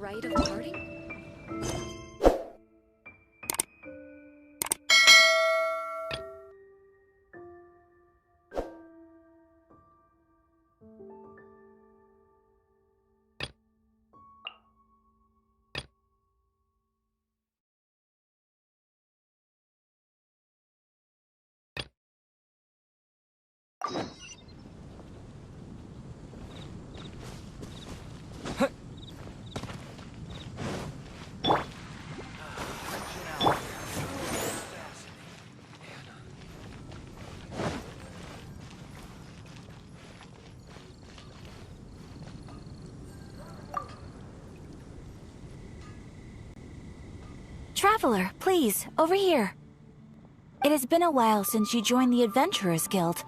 rite of parting? Traveler, please, over here. It has been a while since you joined the Adventurers Guild.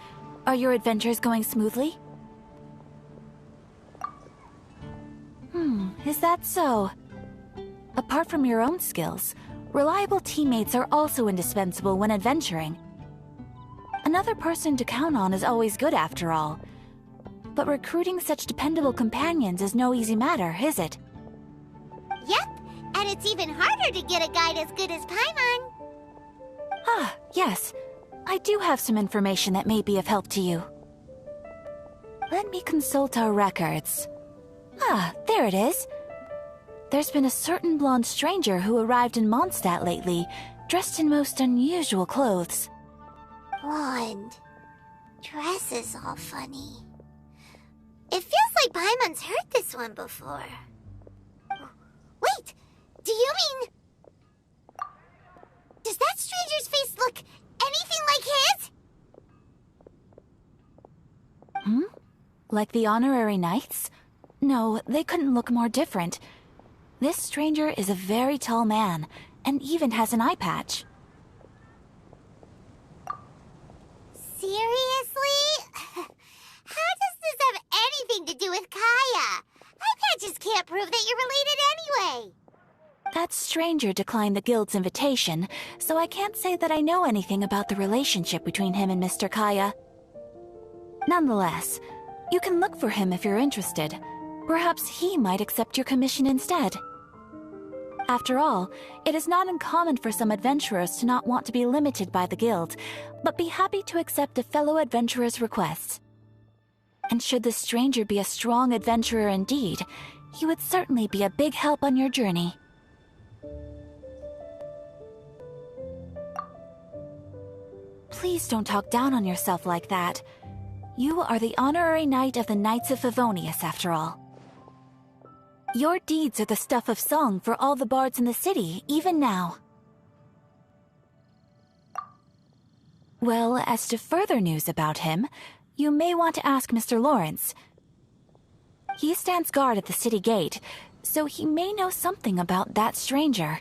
Are your adventures going smoothly? Is that so? Apart from your own skills, reliable teammates are also indispensable when adventuring. Another person to count on is always good after all. But recruiting such dependable companions is no easy matter, is it? Yep, and it's even harder to get a guide as good as Paimon. Ah, yes. I do have some information that may be of help to you. Let me consult our records. Ah, there it is. There's been a certain blonde stranger who arrived in Mondstat lately, dressed in most unusual clothes. Blonde. Dress is all funny. It feels like Paimon's heard this one before. Wait, do you mean... Does that stranger's face look anything like his? Like the honorary knights? No, they couldn't look more different. This stranger is a very tall man, and even has an eye patch. Seriously? How does this have anything to do with Kaya? Eye patches can't prove that you're related anyway. That stranger declined the guild's invitation, so I can't say that I know anything about the relationship between him and Mr. Kaya. Nonetheless, you can look for him if you're interested. Perhaps he might accept your commission instead. After all, it is not uncommon for some adventurers to not want to be limited by the guild, but be happy to accept a fellow adventurer's requests. And should the stranger be a strong adventurer indeed, he would certainly be a big help on your journey. Please don't talk down on yourself like that. You are the honorary knight of the Knights of Favonius, after all. Your deeds are the stuff of song for all the bards in the city, even now. Well, as to further news about him, you may want to ask Mr. Lawrence. He stands guard at the city gate, so he may know something about that stranger.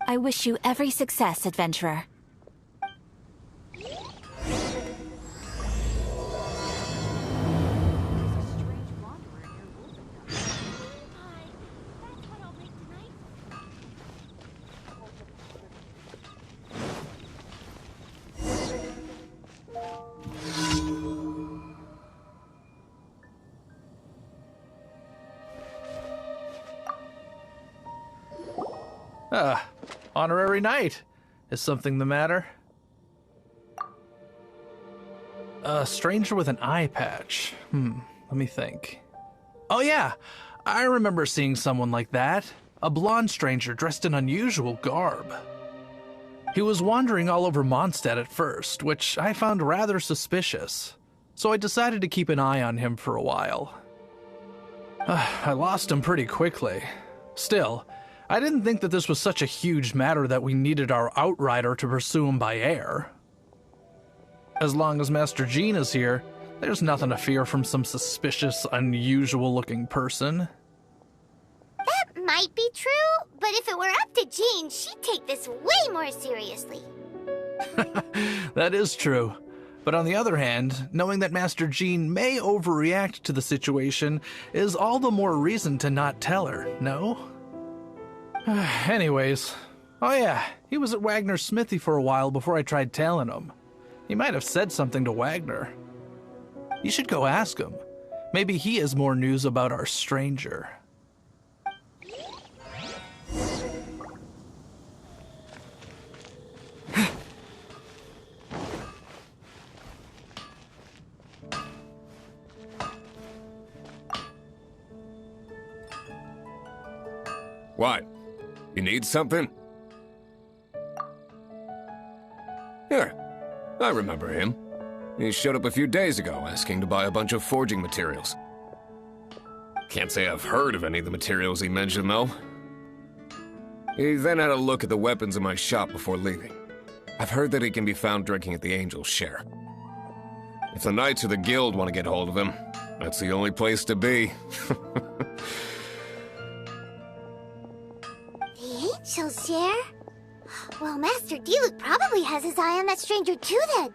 I wish you every success, adventurer. Honorary knight. Is something the matter? A stranger with an eye patch. Let me think. Oh yeah, I remember seeing someone like that. A blonde stranger dressed in unusual garb. He was wandering all over Mondstat at first, which I found rather suspicious. So I decided to keep an eye on him for a while. I lost him pretty quickly. Still, I didn't think that this was such a huge matter that we needed our outrider to pursue him by air. As long as Master Jean is here, there's nothing to fear from some suspicious, unusual-looking person. That might be true, but if it were up to Jean, she'd take this way more seriously. That is true. But on the other hand, knowing that Master Jean may overreact to the situation is all the more reason to not tell her, no? Anyways, oh yeah, he was at Wagner's smithy for a while before I tried tailing him. He might have said something to Wagner. You should go ask him. Maybe he has more news about our stranger. What? You need something? Here, I remember him. He showed up a few days ago asking to buy a bunch of forging materials. Can't say I've heard of any of the materials he mentioned, though. He then had a look at the weapons in my shop before leaving. I've heard that he can be found drinking at the Angel's Share. If the Knights or the Guild want to get hold of him, that's the only place to be. The Angel's Share? Well, Master Diluc probably has his eye on that stranger too, then.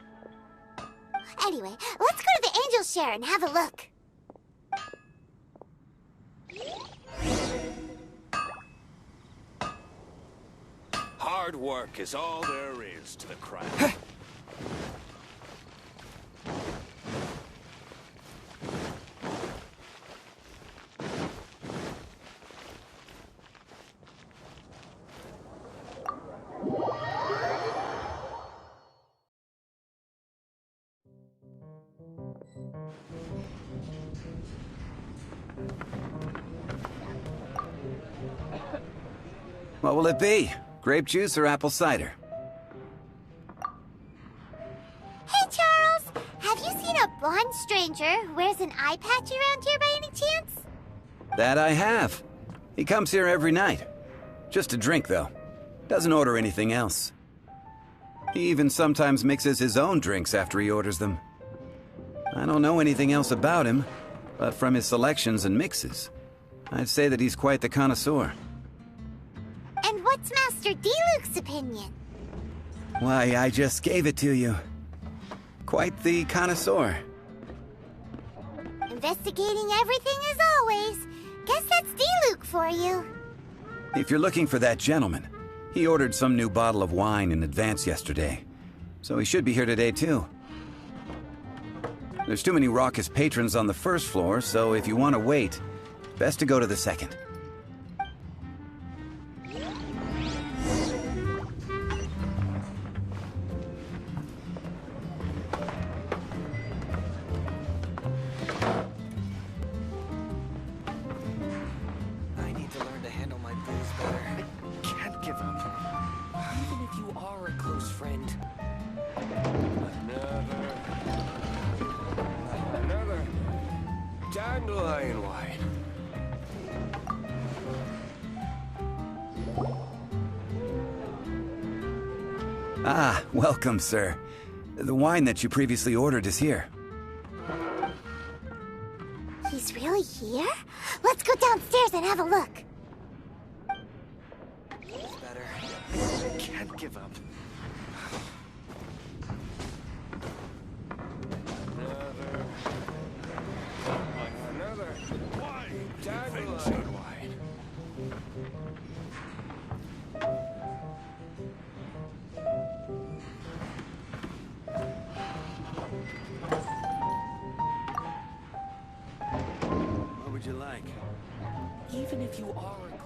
Anyway, let's go to the Angel's Share and have a look. Hard work is all there is to the craft. What will it be? Grape juice or apple cider? Hey, Charles! Have you seen a blonde stranger who wears an eye patch around here by any chance? That I have. He comes here every night. Just to drink, though. Doesn't order anything else. He even sometimes mixes his own drinks after he orders them. I don't know anything else about him, but from his selections and mixes, I'd say that he's quite the connoisseur. And what's Master Diluc's opinion? Why, I just gave it to you. Quite the connoisseur. Investigating everything as always. Guess that's Diluc for you. If you're looking for that gentleman, he ordered some new bottle of wine in advance yesterday, so he should be here today too. There's too many raucous patrons on the first floor, so if you want to wait, best to go to the second. I need to learn to handle my booze better. I can't give up. Even if you are a close friend. Another dandelion wine. Ah, welcome, sir. The wine that you previously ordered is here. He's really here? Let's go downstairs and have a look. Better. I can't give up. Another wine. Dandelion wine. What would you like? Even if you are a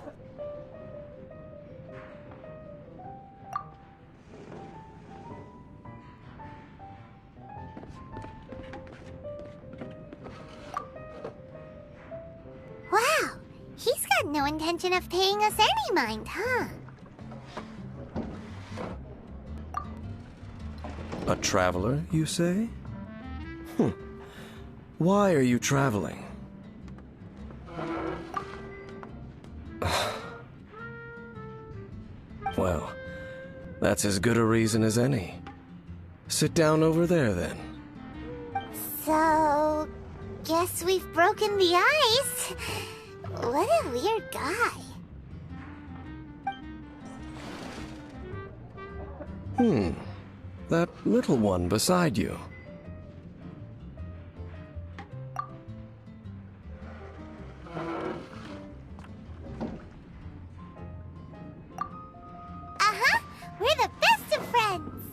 Wow, he's got no intention of paying us any mind, huh? A traveler, you say? Why are you traveling? Well, that's as good a reason as any. Sit down over there, then. So, guess we've broken the ice. What a weird guy. That little one beside you. We're the best of friends.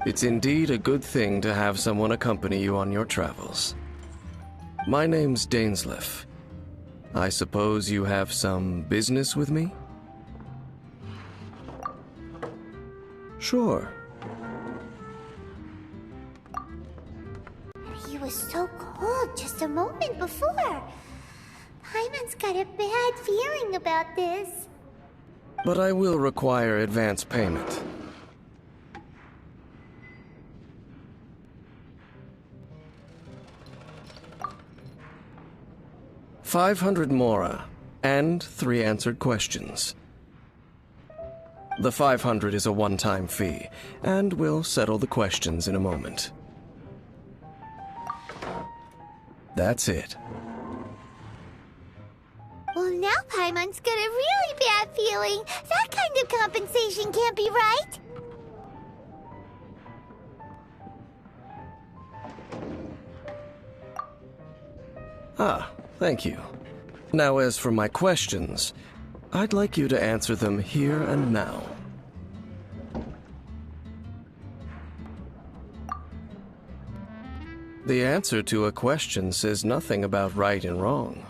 It's indeed a good thing to have someone accompany you on your travels. My name's Dainsleif. I suppose you have some business with me? Sure. He was so cold just a moment before. Paimon's got a bad feeling about this. But I will require advance payment. $500 mora, and 3 answered questions. The 500 is a one-time fee, and we'll settle the questions in a moment. That's it. Well, now Paimon's got a really bad feeling. That kind of compensation can't be right. Ah, thank you. Now, as for my questions, I'd like you to answer them here and now. The answer to a question says nothing about right and wrong,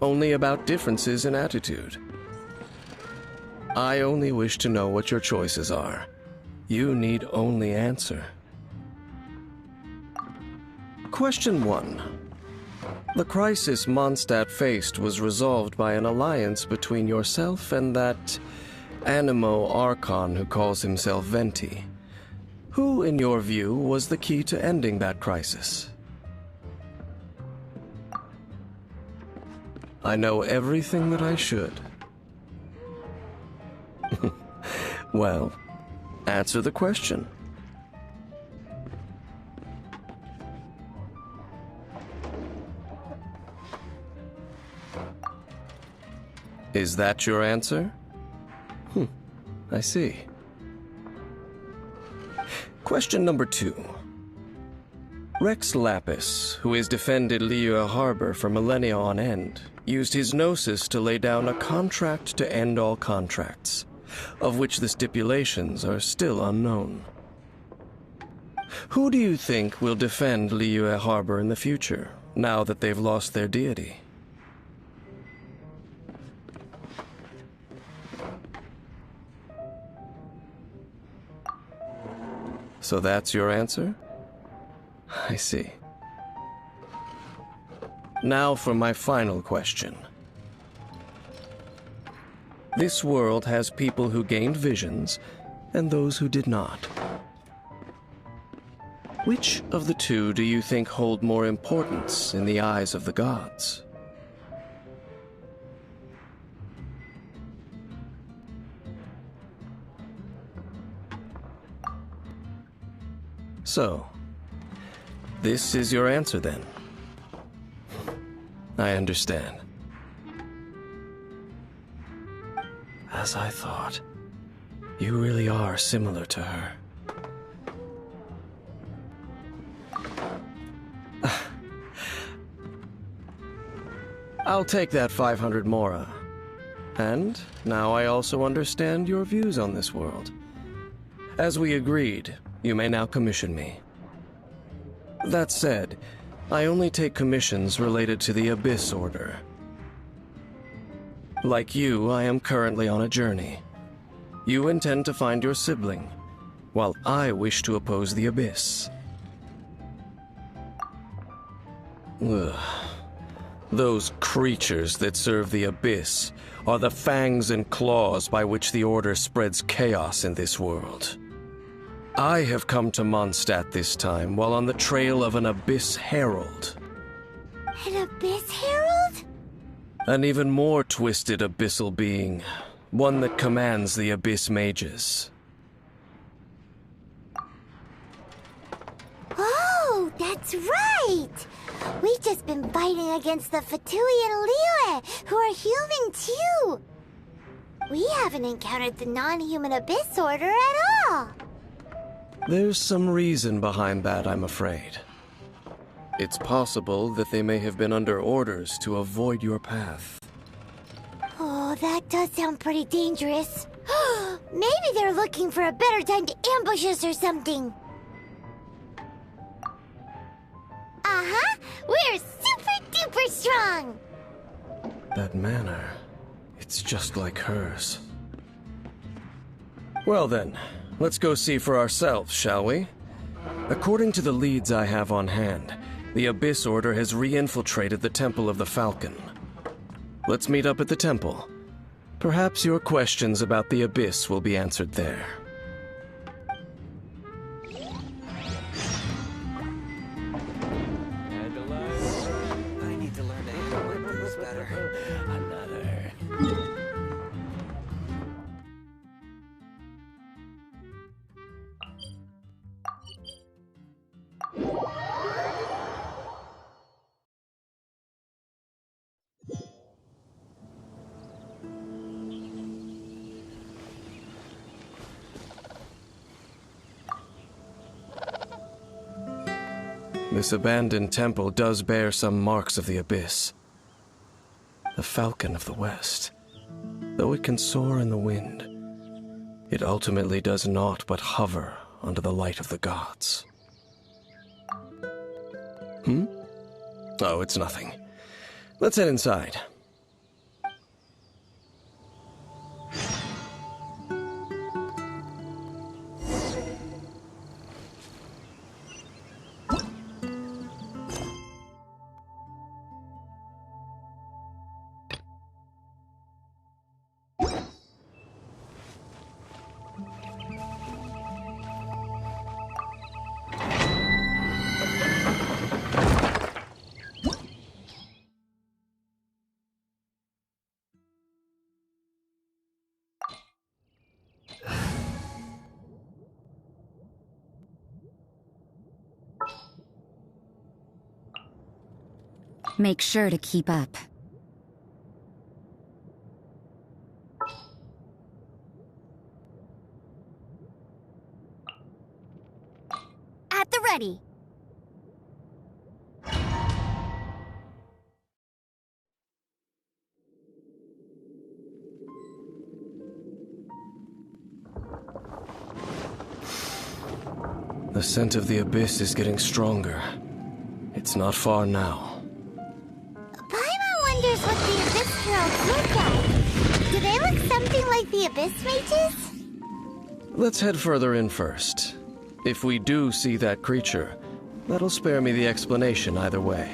only about differences in attitude. I only wish to know what your choices are. You need only answer. Question 1. The crisis Mondstat faced was resolved by an alliance between yourself and that Animo Archon who calls himself Venti. Who, in your view, was the key to ending that crisis? I know everything that I should. Well, answer the question. Is that your answer? I see. Question number 2. Rex Lapis, who has defended Liyue Harbour for millennia on end, used his gnosis to lay down a contract to end all contracts, of which the stipulations are still unknown. Who do you think will defend Liyue Harbour in the future, now that they've lost their deity? So that's your answer? I see. Now for my final question. This world has people who gained visions, and those who did not. Which of the two do you think hold more importance in the eyes of the gods? So, this is your answer then? I understand. As I thought, you really are similar to her. I'll take that 500 mora. And now I also understand your views on this world. As we agreed, you may now commission me. That said, I only take commissions related to the Abyss Order. Like you, I am currently on a journey. You intend to find your sibling, while I wish to oppose the Abyss. Ugh. Those creatures that serve the Abyss are the fangs and claws by which the Order spreads chaos in this world. I have come to Mondstat this time while on the trail of an Abyss Herald. An Abyss Herald? An even more twisted abyssal being, one that commands the Abyss Mages. Oh, that's right! We've just been fighting against the Fatui and Liyue, who are human too! We haven't encountered the non-human Abyss Order at all! There's some reason behind that, I'm afraid. It's possible that they may have been under orders to avoid your path. Oh, that does sound pretty dangerous. Maybe they're looking for a better time to ambush us or something. Uh-huh! We're super-duper strong! That manner, it's just like hers. Well then, let's go see for ourselves, shall we? According to the leads I have on hand, the Abyss Order has re-infiltrated the Temple of the Falcon. Let's meet up at the temple. Perhaps your questions about the abyss will be answered there. I need to learn to handle my booze better. Another. This abandoned temple does bear some marks of the abyss. The falcon of the west. Though it can soar in the wind, it ultimately does naught but hover under the light of the gods. Oh, it's nothing. Let's head inside. Make sure to keep up. At the ready. The scent of the abyss is getting stronger. It's not far now. Paimon wonders what the Abyss Heralds look like. Do they look something like the Abyss Mages? Let's head further in first. If we do see that creature, that'll spare me the explanation either way.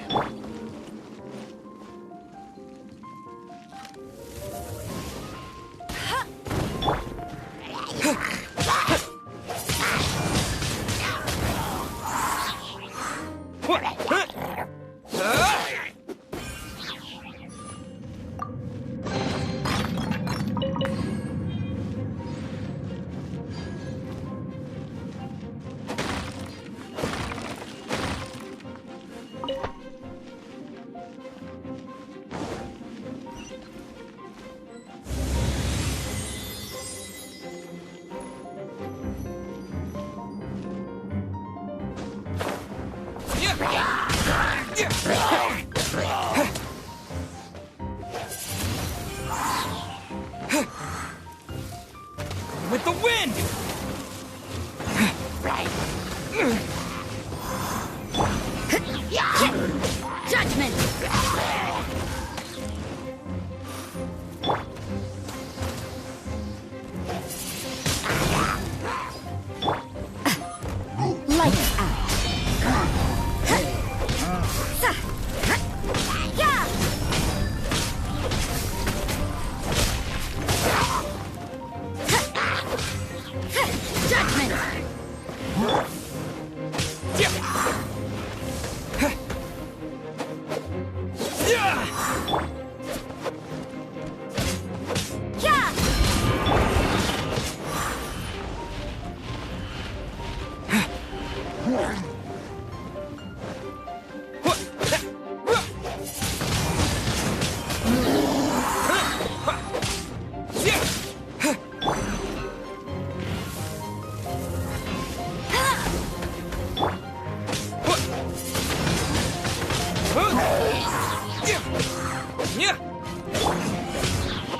With the wind! Judgment! Lights out.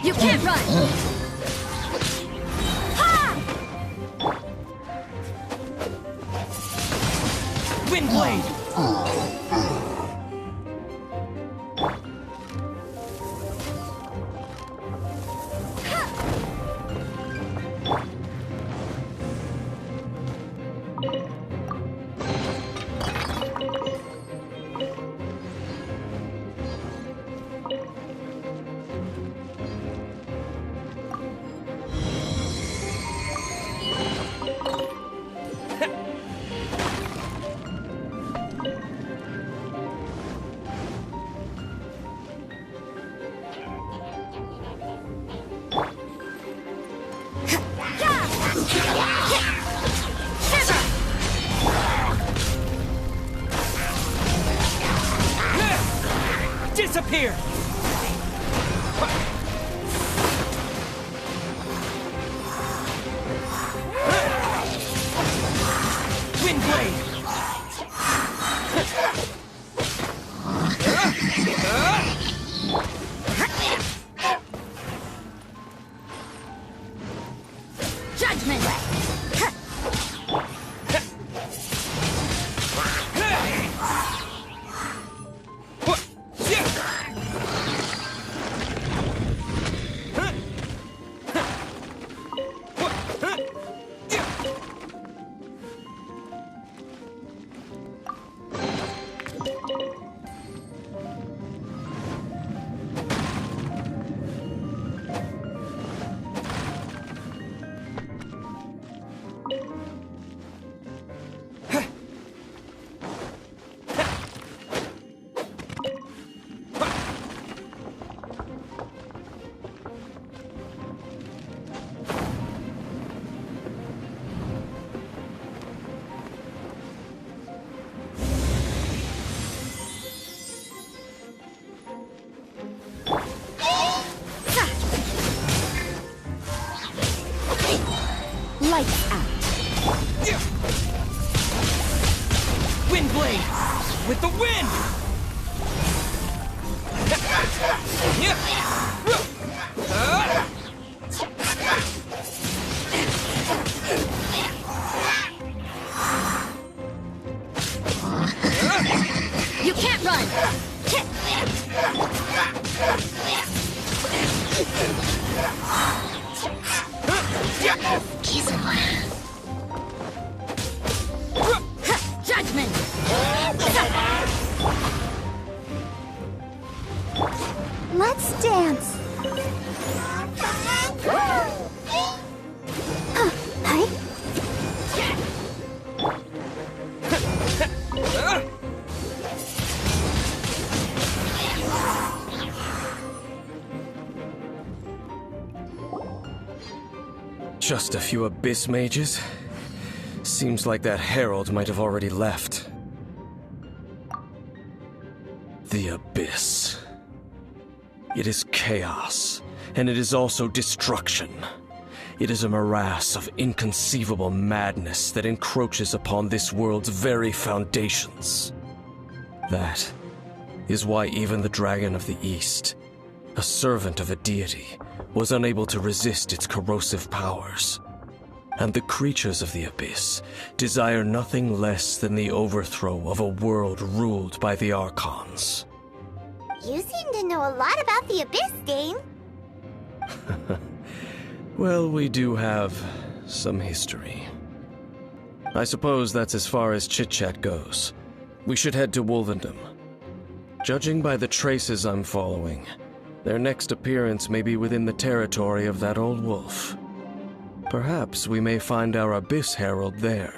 You can't run! Windblade! Disappear! Windblade! Judgment! Lights out. Windblade! With the wind! You can't run! Judgment! Let's dance. Hi. Just a few Abyss mages? Seems like that Herald might have already left. The Abyss. It is chaos, and it is also destruction. It is a morass of inconceivable madness that encroaches upon this world's very foundations. That is why even the Dragon of the East, a servant of a deity, was unable to resist its corrosive powers. And the creatures of the Abyss desire nothing less than the overthrow of a world ruled by the Archons. You seem to know a lot about the Abyss, Dane. Well, we do have some history. I suppose that's as far as chit-chat goes. We should head to Wolvendom. Judging by the traces I'm following, their next appearance may be within the territory of that old wolf. Perhaps we may find our Abyss Herald there.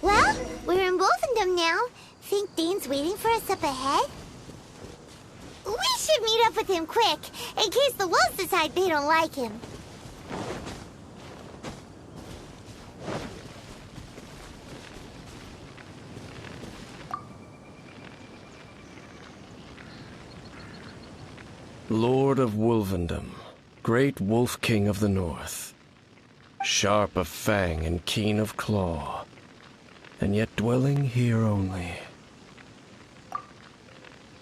Well, we're in Wolfendom now. Think Dane's waiting for us up ahead? We should meet up with him quick, in case the wolves decide they don't like him. Lord of Wolvendom, great Wolf King of the North. Sharp of fang and keen of claw, and yet dwelling here only.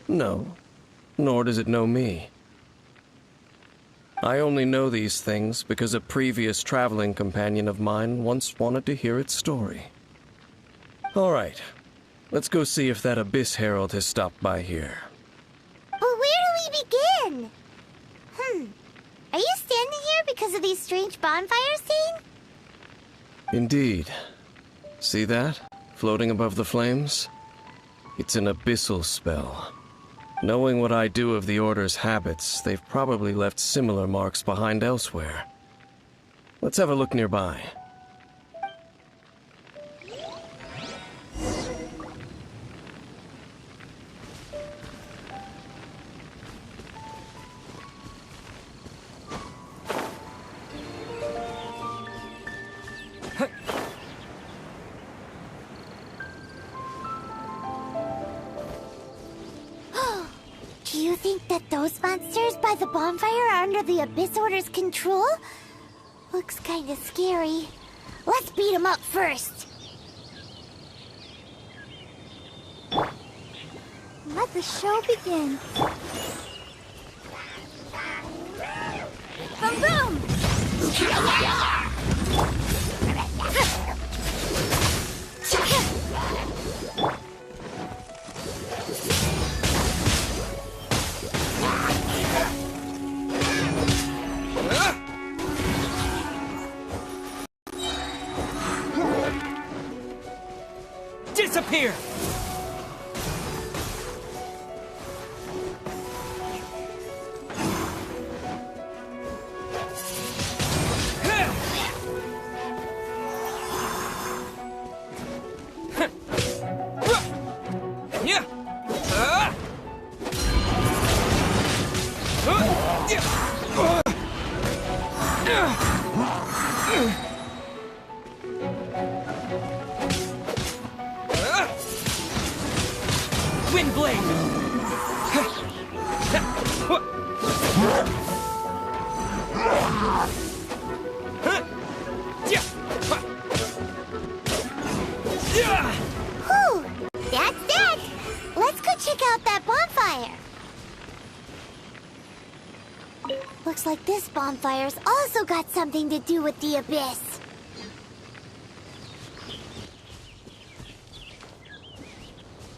No, nor does it know me. I only know these things because a previous traveling companion of mine once wanted to hear its story. All right, let's go see if that Abyss Herald has stopped by here. But where do we begin? Are you standing here because of these strange bonfires seen? Indeed. See that? Floating above the flames? It's an abyssal spell. Knowing what I do of the Order's habits, they've probably left similar marks behind elsewhere. Let's have a look nearby. Do you think that those monsters by the bonfire are under the Abyss Order's control? Looks kinda scary. Let's beat them up first. Let the show begin. Boom boom! Disappear! Looks like this bonfire's also got something to do with the Abyss.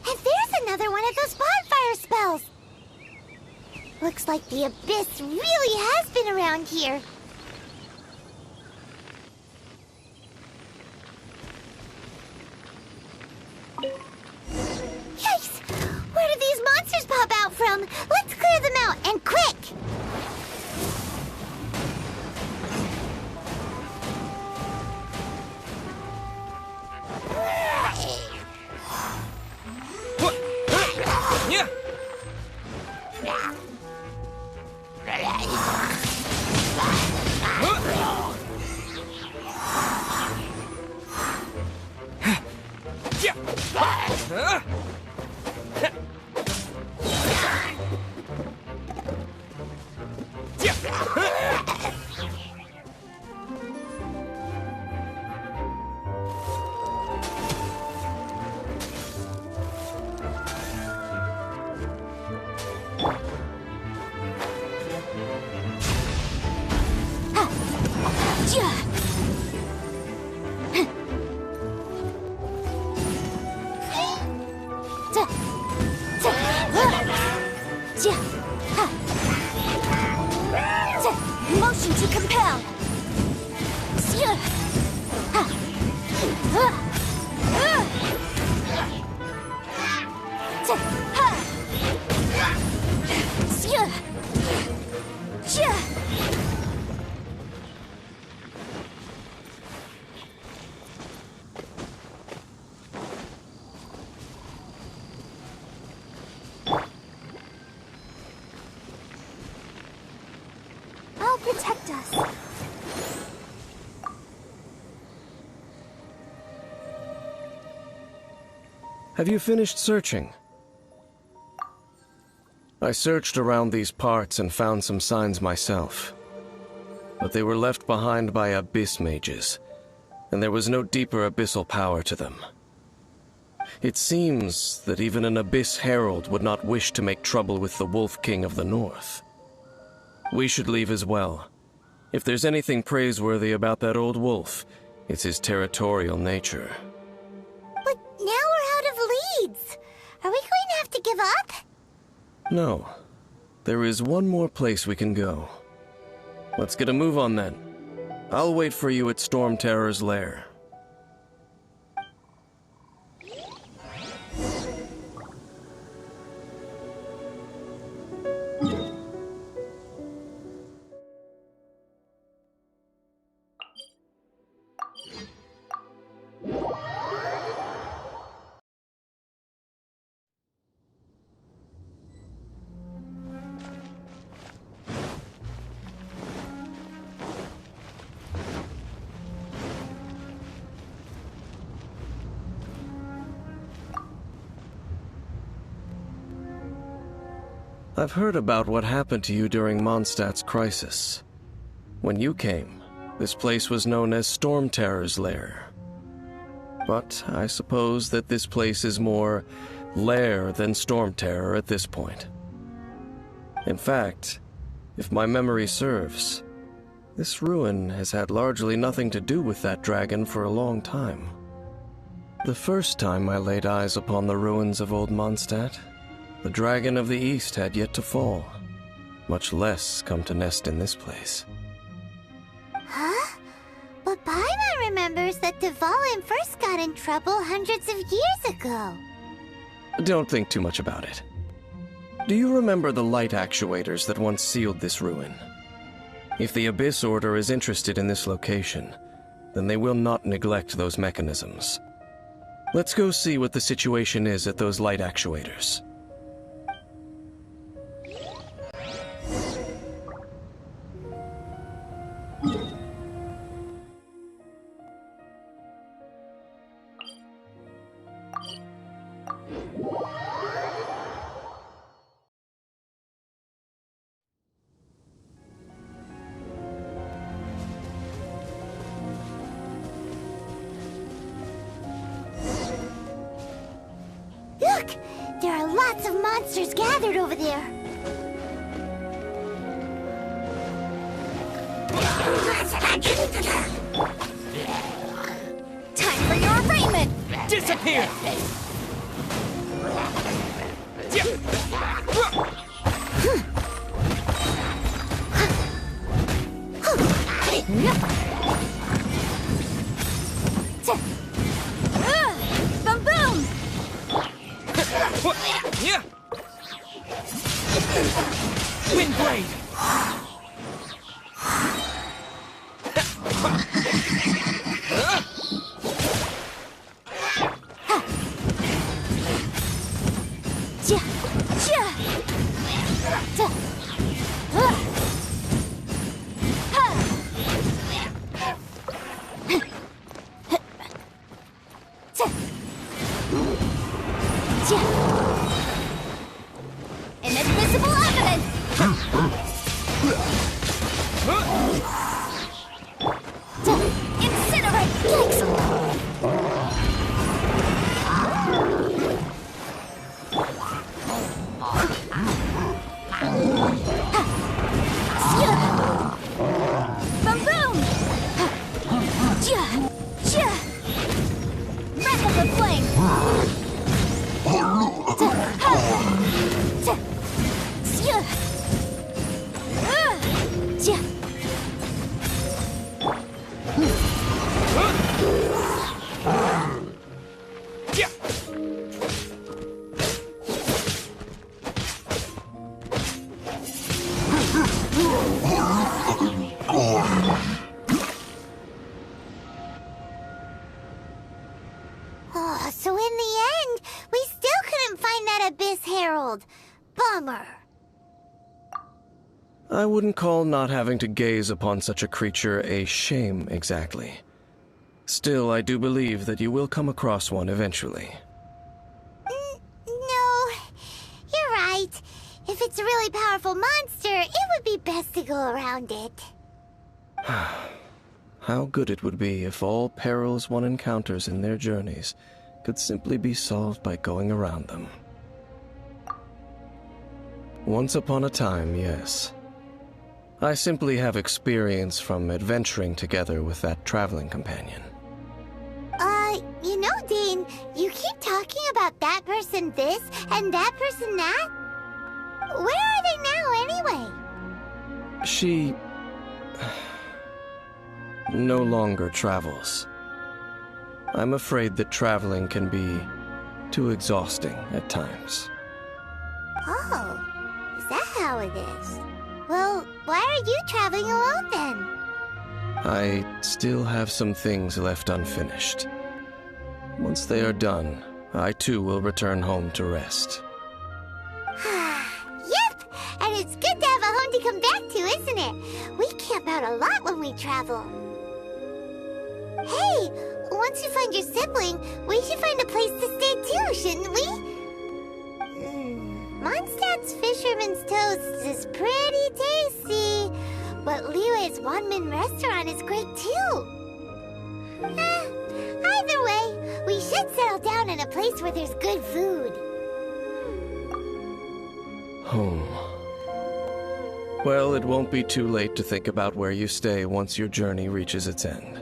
And there's another one of those bonfire spells! Looks like the Abyss really has been around here. Yikes! Where did these monsters pop out from? Let's clear them out, and quick! Motion to compel. I'll protect us. Have you finished searching? I searched around these parts and found some signs myself. But they were left behind by abyss mages, and there was no deeper abyssal power to them. It seems that even an Abyss Herald would not wish to make trouble with the Wolf King of the North. We should leave as well. If there's anything praiseworthy about that old wolf, it's his territorial nature. But now we're out of leads. Are we going to have to give up? No. There is one more place we can go. Let's get a move on then. I'll wait for you at Storm Terror's lair. I've heard about what happened to you during Mondstadt's crisis. When you came, this place was known as Storm Terror's lair. But I suppose that this place is more lair than Storm Terror at this point. In fact, if my memory serves, this ruin has had largely nothing to do with that dragon for a long time. The first time I laid eyes upon the ruins of old Mondstat, the Dragon of the East had yet to fall, much less come to nest in this place. Huh? But Paimon remembers that Dvalin first got in trouble hundreds of years ago. Don't think too much about it. Do you remember the light actuators that once sealed this ruin? If the Abyss Order is interested in this location, then they will not neglect those mechanisms. Let's go see what the situation is at those light actuators. Look! There are lots of monsters gathered over there. Time for your arraignment! Disappear! Boom boom! Windblade! Inadmissible evidence! Incinerate! Boom boom! Wrap up the flame! Oh, so in the end, we still couldn't find that Abyss Herald. Bummer. I wouldn't call not having to gaze upon such a creature a shame exactly. Still, I do believe that you will come across one eventually. No, you're right. If it's a really powerful monster, it would be best to go around it. How good it would be if all perils one encounters in their journeys could simply be solved by going around them. Once upon a time, yes. I simply have experience from adventuring together with that traveling companion. You know, Dane, you keep talking about that person this and that person that. Where are they now, anyway? She no longer travels. I'm afraid that traveling can be too exhausting at times. Oh, is that how it is? Well, why are you traveling alone then? I still have some things left unfinished. Once they are done, I too will return home to rest. Yep, and it's good to have a home to come back to, isn't it? We camp out a lot when we travel. Hey, once you find your sibling, we should find a place to stay too, shouldn't we? Mondstad's Fisherman's Toast is pretty tasty, but Liyue's one-man restaurant is great too. Either way, we should settle down in a place where there's good food. Home. Well, it won't be too late to think about where you stay once your journey reaches its end.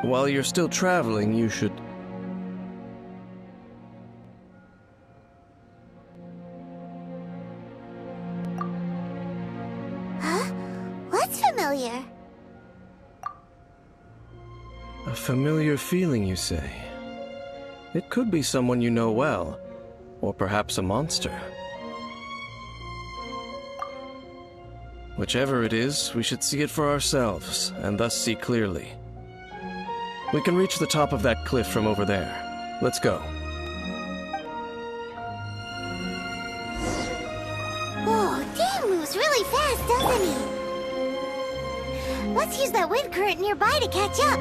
While you're still traveling, you should... Huh? What's familiar? A familiar feeling, you say? It could be someone you know well, or perhaps a monster. Whichever it is, we should see it for ourselves, and thus see clearly. We can reach the top of that cliff from over there. Let's go. Whoa, Dan moves really fast, doesn't he? Let's use that wind current nearby to catch up.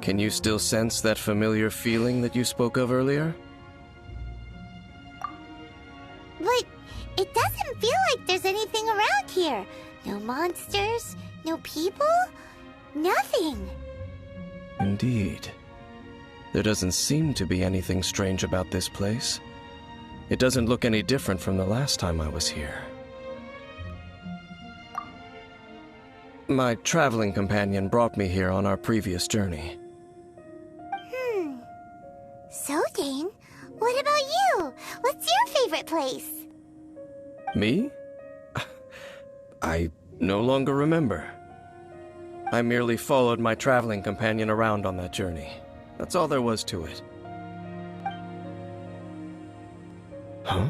Can you still sense that familiar feeling that you spoke of earlier? But it doesn't feel like there's anything around here. No monsters, no people, nothing. Indeed. There doesn't seem to be anything strange about this place. It doesn't look any different from the last time I was here. My traveling companion brought me here on our previous journey. So, Dane, what about you? What's your favorite place? Me? I no longer remember. I merely followed my traveling companion around on that journey. That's all there was to it. Huh?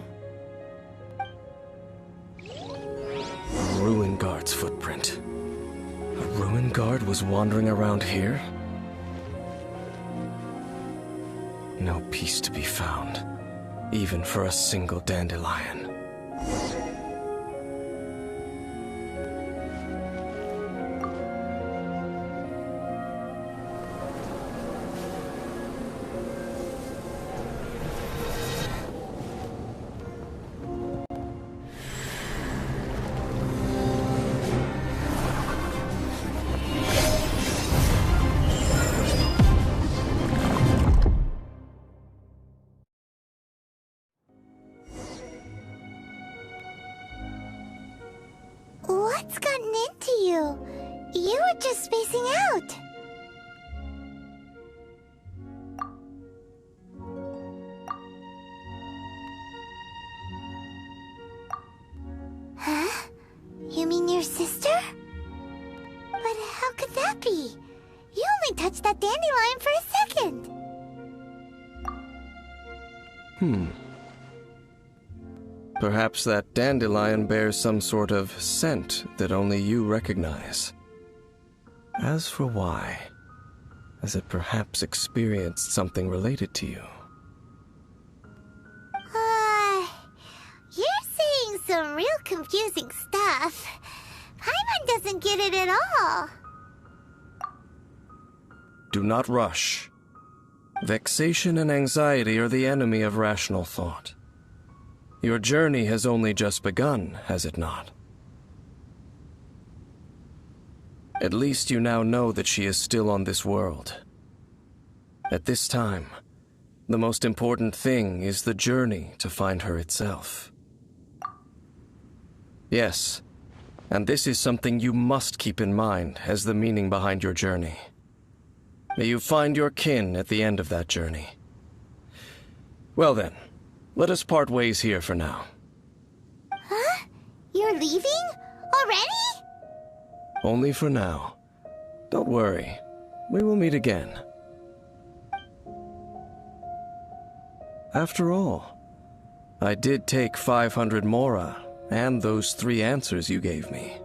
A ruin guard's footprint. A ruin guard was wandering around here? No peace to be found, even for a single dandelion. What's gotten into you? You were just spacing out. Huh? You mean your sister? But how could that be? You only touched that dandelion for a second. Perhaps that dandelion bears some sort of scent that only you recognize. As for why, has it perhaps experienced something related to you? some real confusing stuff. Paimon doesn't get it at all. Do not rush. Vexation and anxiety are the enemy of rational thought. Your journey has only just begun, has it not? At least you now know that she is still on this world. At this time, the most important thing is the journey to find her itself. Yes, and this is something you must keep in mind as the meaning behind your journey. May you find your kin at the end of that journey. Well then, let us part ways here for now. Huh? You're leaving? Already? Only for now. Don't worry, we will meet again. After all, I did take 500 mora and those 3 answers you gave me.